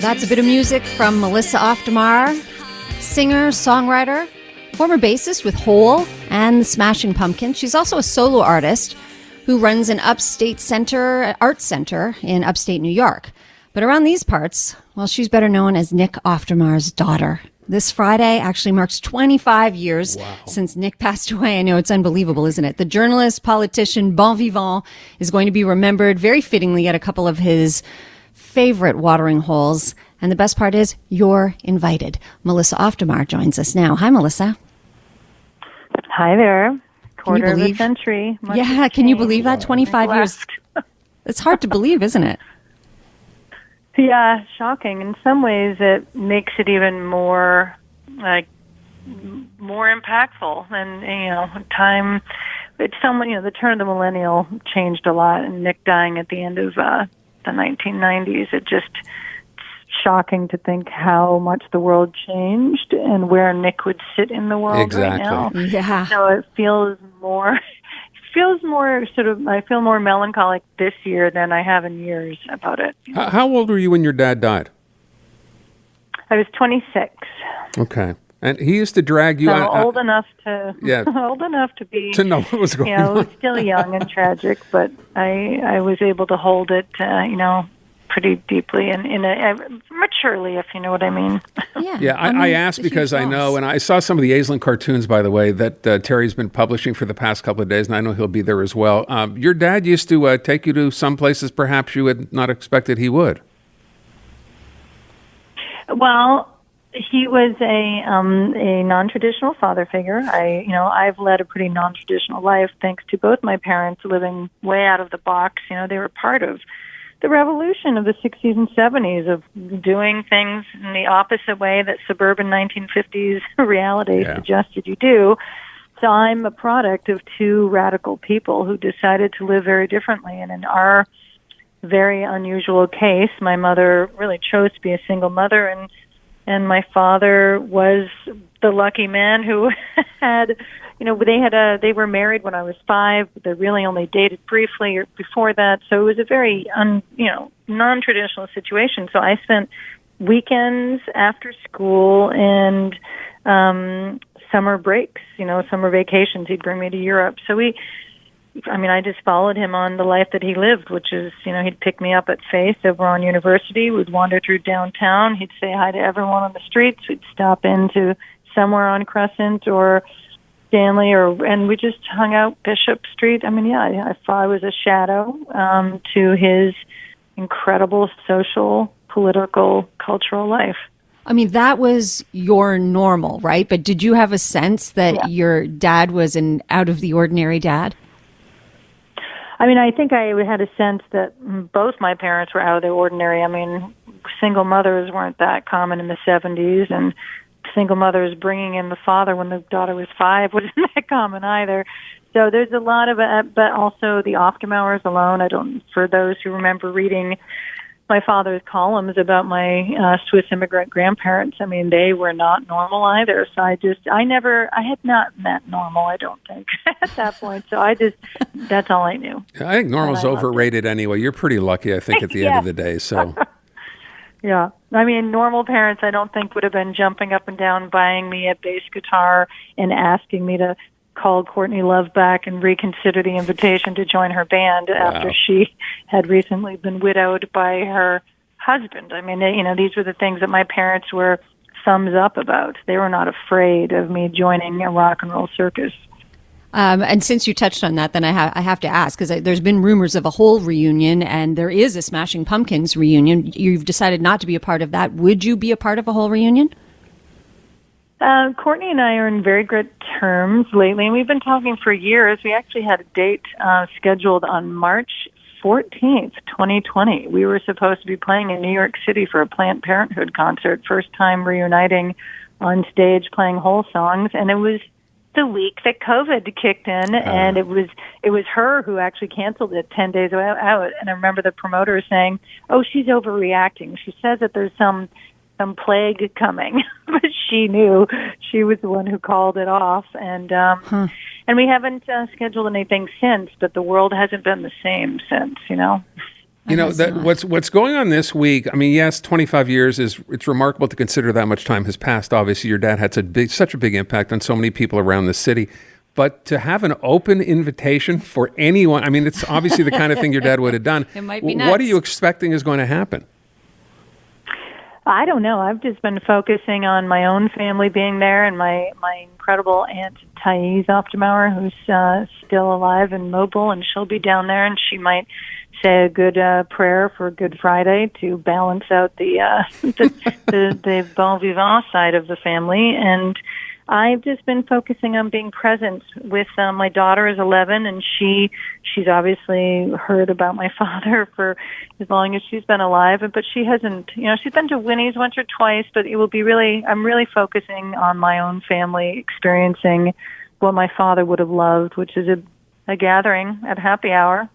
That's a bit of music from Melissa Oftemar, singer, songwriter, former bassist with Hole and the Smashing Pumpkins. She's also a solo artist who runs an upstate art center in upstate New York. But around these parts, well, she's better known as Nick Oftemar's daughter. This Friday actually marks 25 years since Nick passed away. I know, it's unbelievable, isn't it? The journalist, politician, bon vivant is going to be remembered very fittingly at a couple of his favorite watering holes. And the best part is you're invited. Melissa Oftemar joins us now. Hi, Melissa. Hi there. Quarter of a century. Yeah, can you believe that? 25 years. It's hard to believe, isn't it? Yeah, shocking. In some ways, it makes it even more impactful. And time. It's the turn of the millennial changed a lot, and Nick dying at the end of the 1990s. It's shocking to think how much the world changed and where Nick would sit in the world right now. Yeah. So it feels more sort of, I feel more melancholic this year than I have in years about it. How old were you when your dad died? I was 26. Okay. And he used to drag you out. Old enough to be to know what was going on. Still young and tragic, but I was able to hold it, pretty deeply and maturely, if you know what I mean. Yeah. I asked because I know, and I saw some of the Aislinn cartoons, by the way, that Terry's been publishing for the past couple of days, and I know he'll be there as well. Your dad used to take you to some places perhaps you had not expected he would. Well, he was a non-traditional father figure. I've led a pretty non-traditional life thanks to both my parents living way out of the box. They were part of the revolution of the 60s and 70s of doing things in the opposite way that suburban 1950s reality suggested you do. So I'm a product of two radical people who decided to live very differently. And in our very unusual case, my mother really chose to be a single mother, and my father was the lucky man who had, they were married when I was 5, but they really only dated briefly or before that. So it was a very, non-traditional situation. So I spent weekends after school and summer breaks, summer vacations. He'd bring me to Europe. So I just followed him on the life that he lived, which is, he'd pick me up at Face over on University. We'd wander through downtown. He'd say hi to everyone on the streets. We'd stop into somewhere on Crescent or Stanley, and we just hung out Bishop Street. I thought I was a shadow to his incredible social, political, cultural life. That was your normal, right? But did you have a sense that your dad was an out-of-the-ordinary dad? I think I had a sense that both my parents were out of the ordinary. Single mothers weren't that common in the 70s, and single mothers bringing in the father when the daughter was 5 wasn't that common either. So there's a lot of it, but also the Oftemars alone. For those who remember reading my father's columns about my Swiss immigrant grandparents, they were not normal either. So I had not met normal, I don't think, at that point. So that's all I knew. I think normal's overrated anyway. You're pretty lucky, I think, at the end of the day. So. Yeah. Normal parents, I don't think, would have been jumping up and down, buying me a bass guitar and asking me to call Courtney Love back and reconsider the invitation to join her band after she had recently been widowed by her husband. These were the things that my parents were thumbs up about. They were not afraid of me joining a rock and roll circus. And since you touched on that, then I have to ask, because there's been rumors of a Hole reunion, and there is a Smashing Pumpkins reunion. You've decided not to be a part of that. Would you be a part of a Hole reunion? Courtney and I are in very good terms lately, and we've been talking for years. We actually had a date scheduled on March 14th, 2020. We were supposed to be playing in New York City for a Planned Parenthood concert, first time reuniting on stage playing Hole songs, and it was the week that COVID kicked in, and it was her who actually canceled it 10 days out. And I remember the promoter saying, "Oh, she's overreacting. She says that there's some plague coming," but she knew. She was the one who called it off, and we haven't scheduled anything since. But the world hasn't been the same since, You know, what's going on this week, I mean, yes, 25 years it's remarkable to consider that much time has passed. Obviously, your dad had such a big impact on so many people around the city. But to have an open invitation for anyone, I mean, it's obviously the kind of thing your dad would have done. It might be nuts. What are you expecting is going to happen? I don't know. I've just been focusing on my own family being there and my incredible Aunt Thais Optemauer, who's still alive and mobile, and she'll be down there, and she might say a good prayer for Good Friday to balance out the bon vivant side of the family. And I've just been focusing on being present with my daughter is 11, and she's obviously heard about my father for as long as she's been alive, but she hasn't, she's been to Winnie's once or twice, but I'm really focusing on my own family experiencing what my father would have loved, which is a gathering at happy hour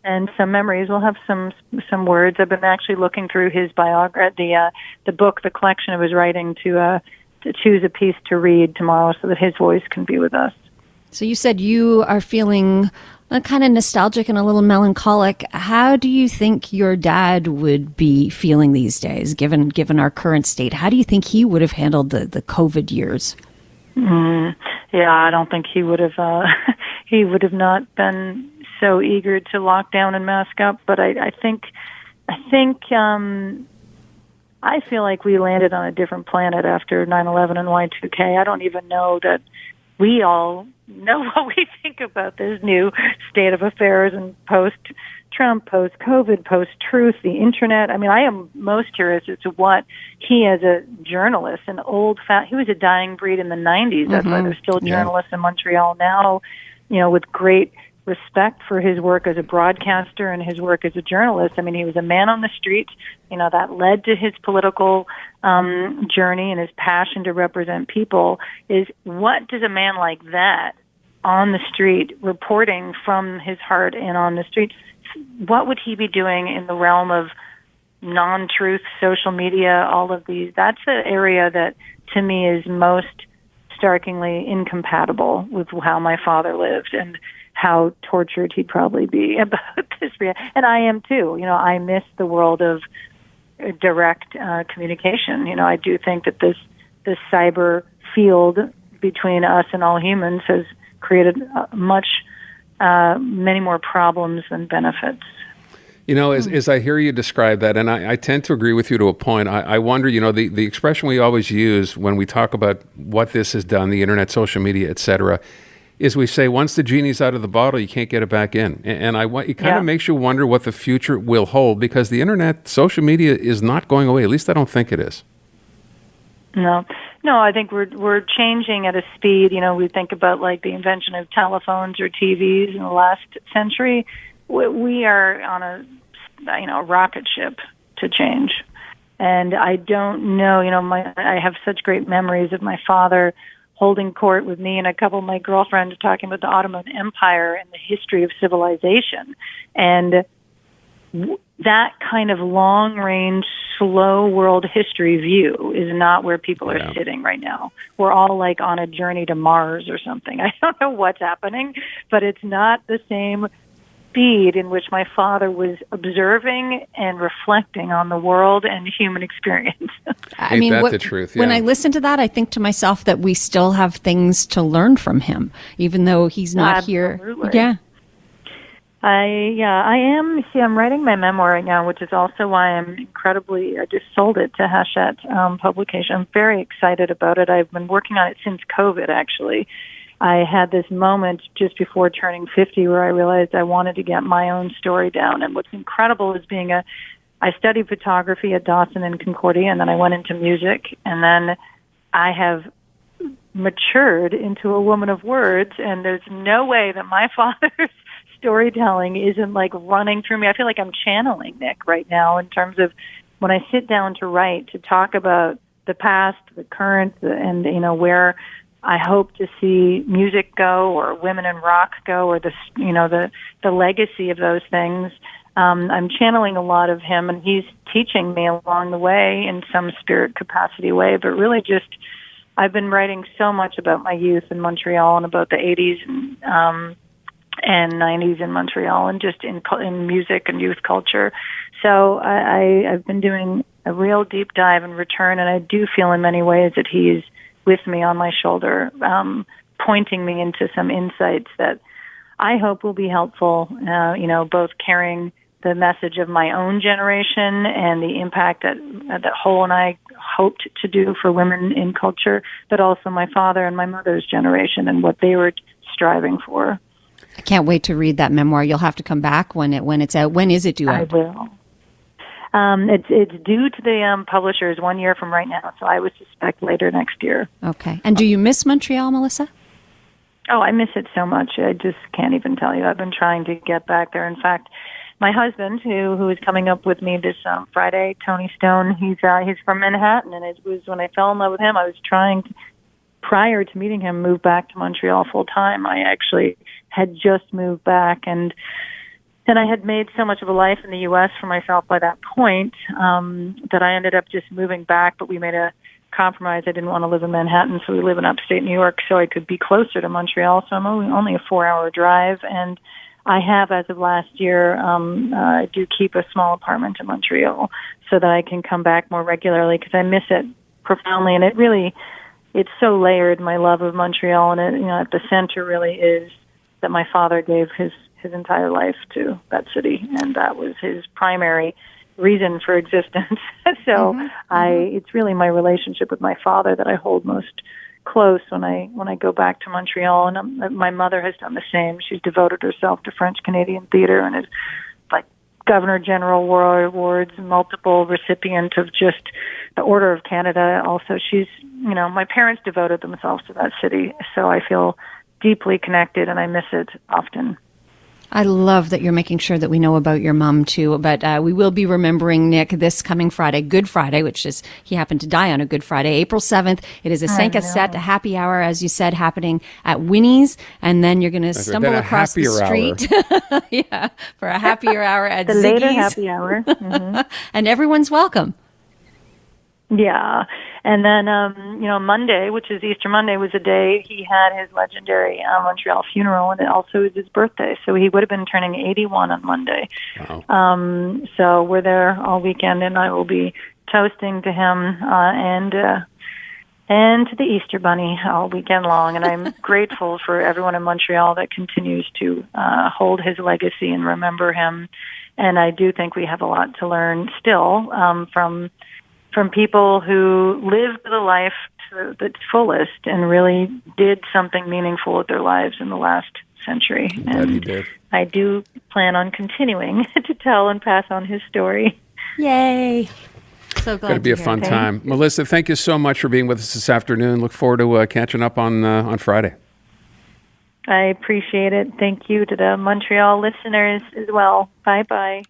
and some memories. We'll have some words. I've been actually looking through his biography, the book, the collection of his writing to choose a piece to read tomorrow so that his voice can be with us. So you said you are feeling kind of nostalgic and a little melancholic. How do you think your dad would be feeling these days, given our current state? How do you think he would have handled the COVID years? Yeah, I don't think he would have. He would have not been so eager to lock down and mask up. But I think. I feel like we landed on a different planet after 9/11 and Y2K. I don't even know that we all know what we think about this new state of affairs and post-Trump, post-COVID, post-truth, the internet. I mean, I am most curious as to what he, as a journalist, he was a dying breed in the 90s. That's why there's still journalists in Montreal now, with great respect for his work as a broadcaster and his work as a journalist. I mean, he was a man on the street, that led to his political journey and his passion to represent people. Is what does a man like that on the street, reporting from his heart and on the street, what would he be doing in the realm of non-truth, social media, all of these? That's the area that, to me, is most starkingly incompatible with how my father lived and how tortured he'd probably be about this. And I am too. I miss the world of direct communication. I do think that this cyber field between us and all humans has created many more problems than benefits. As I hear you describe that, and I tend to agree with you to a point, I wonder, the expression we always use when we talk about what this has done, the internet, social media, et cetera, is we say once the genie's out of the bottle, you can't get it back in. And it kind of makes you wonder what the future will hold, because the internet, social media is not going away. At least I don't think it is. No, I think we're changing at a speed. We think about like the invention of telephones or TVs in the last century. We are on a rocket ship to change. And I don't know, I have such great memories of my father holding court with me and a couple of my girlfriends talking about the Ottoman Empire and the history of civilization. And that kind of long-range, slow world history view is not where people are sitting right now. We're all like on a journey to Mars or something. I don't know what's happening, but it's not the same speed in which my father was observing and reflecting on the world and human experience. I mean, the truth, when I listen to that, I think to myself that we still have things to learn from him, even though he's not here. Yeah. I am. See, I'm writing my memoir right now, which is also why I just sold it to Hachette Publication. I'm very excited about it. I've been working on it since COVID, actually. I had this moment just before turning 50 where I realized I wanted to get my own story down. And what's incredible is I studied photography at Dawson and Concordia, and then I went into music, and then I have matured into a woman of words, and there's no way that my father's storytelling isn't like running through me. I feel like I'm channeling Nick right now in terms of when I sit down to write, to talk about the past, the current, and where I hope to see music go, or women in rock go, or the legacy of those things. I'm channeling a lot of him, and he's teaching me along the way in some spirit capacity way. But really, I've been writing so much about my youth in Montreal and about the '80s, and 90s in Montreal, and just in music and youth culture. So I've been doing a real deep dive and return, and I do feel in many ways that he's with me on my shoulder, pointing me into some insights that I hope will be helpful, both carrying the message of my own generation and the impact that Hole and I hoped to do for women in culture, but also my father and my mother's generation and what they were striving for. I can't wait to read that memoir. You'll have to come back when it's out. When is it due out? I will. It's due to the publishers 1 year from right now, so I would suspect later next year. Okay. And do you miss Montreal, Melissa? Oh, I miss it so much. I just can't even tell you. I've been trying to get back there. In fact, my husband, who is coming up with me this Friday, Tony Stone, he's from Manhattan, and it was when I fell in love with him, I was trying to, prior to meeting him, move back to Montreal full time. I actually had just moved back, and I had made so much of a life in the U.S. for myself by that point that I ended up just moving back, but we made a compromise. I didn't want to live in Manhattan, so we live in upstate New York so I could be closer to Montreal. So I'm only a 4-hour drive, and I have, as of last year, I do keep a small apartment in Montreal so that I can come back more regularly because I miss it profoundly, and it's so layered, my love of Montreal, and at the center really is that my father gave his entire life to that city, and that was his primary reason for existence. So it's really my relationship with my father that I hold most close when I go back to Montreal. And my mother has done the same. She's devoted herself to French Canadian theater and is like Governor General War Awards, multiple recipient of just the Order of Canada. Also, she's, my parents devoted themselves to that city. So I feel deeply connected and I miss it often. I love that you're making sure that we know about your mom, too. But we will be remembering Nick this coming Friday, Good Friday, which is, he happened to die on a Good Friday, April 7th. It is a 5 à 7, a happy hour, as you said, happening at Winnie's. And then you're going to stumble across the street. Yeah, for a happier hour at the Ziggy's. Later happy hour. Mm-hmm. And everyone's welcome. Yeah. And then, Monday, which is Easter Monday, was a day he had his legendary Montreal funeral, and it also was his birthday. So he would have been turning 81 on Monday. Wow. So we're there all weekend, and I will be toasting to him and to the Easter Bunny all weekend long. And I'm grateful for everyone in Montreal that continues to hold his legacy and remember him. And I do think we have a lot to learn still from people who lived the life to the fullest and really did something meaningful with their lives in the last century. And he did. I do plan on continuing to tell and pass on his story. Yay. So glad Going to be a fun time. Melissa, thank you so much for being with us this afternoon. Look forward to catching up on Friday. I appreciate it. Thank you to the Montreal listeners as well. Bye-bye.